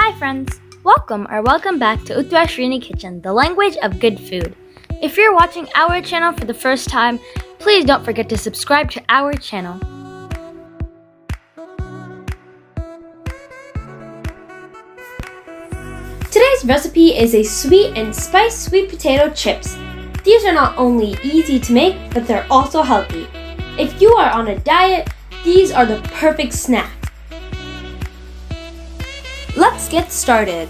Hi friends! Welcome back to Utwashrini Kitchen, the language of good food. If you're watching our channel for the first time, please don't forget to subscribe to our channel. Today's recipe is a sweet and spiced sweet potato chips. These are not only easy to make, but they're also healthy. If you are on a diet, these are the perfect snack. Let's get started.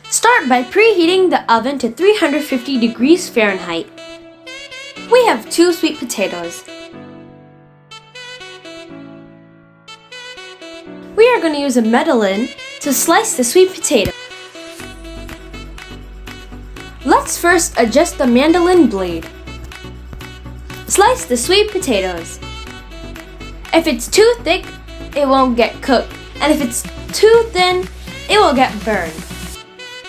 Start by preheating the oven to 350 degrees Fahrenheit. We have 2 sweet potatoes. We are going to use a mandolin to slice the sweet potato. Let's first adjust the mandolin blade. Slice the sweet potatoes. If it's too thick, it won't get cooked, and if it's too thin, it will get burned.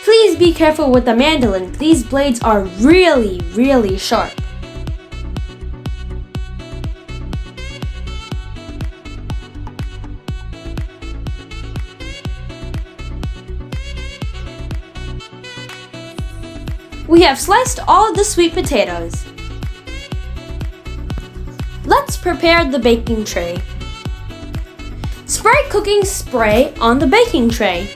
Please be careful with the mandolin. These blades are really sharp. We have sliced all the sweet potatoes. Let's prepare the baking tray. Spray cooking spray on the baking tray.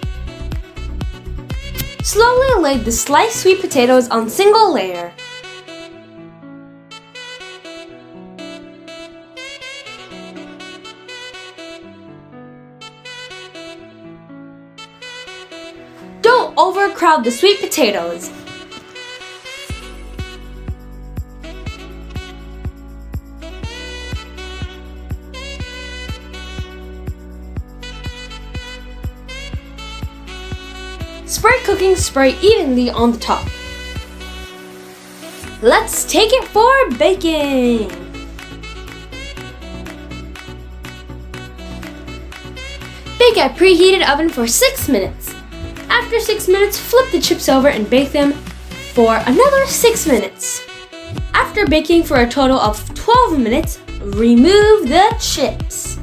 Slowly lay the sliced sweet potatoes on single layer. Don't overcrowd the sweet potatoes. Spray cooking spray evenly on the top. Let's take it for baking. Bake at preheated oven for 6 minutes. After 6 minutes, flip the chips over and bake them for another 6 minutes. After baking for a total of 12 minutes, remove the chips.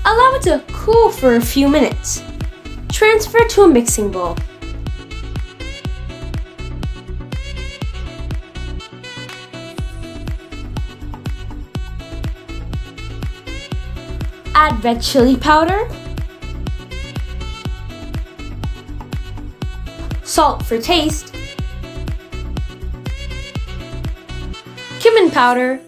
Allow it to cool for a few minutes. Transfer to a mixing bowl. Add red chili powder, salt for taste, cumin powder,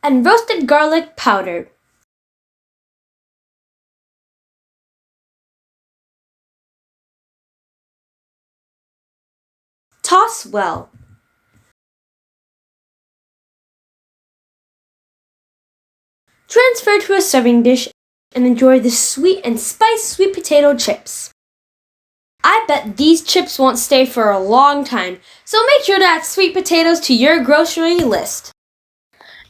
and roasted garlic powder. Toss well. Transfer to a serving dish and enjoy the sweet and spiced sweet potato chips. I bet these chips won't stay for a long time, so make sure to add sweet potatoes to your grocery list.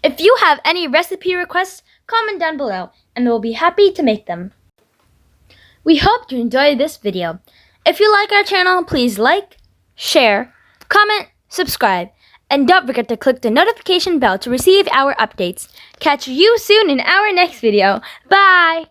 If you have any recipe requests, comment down below and we'll be happy to make them. We hope you enjoyed this video. If you like our channel, please like, share, comment, subscribe, and don't forget to click the notification bell to receive our updates. Catch you soon in our next video. Bye!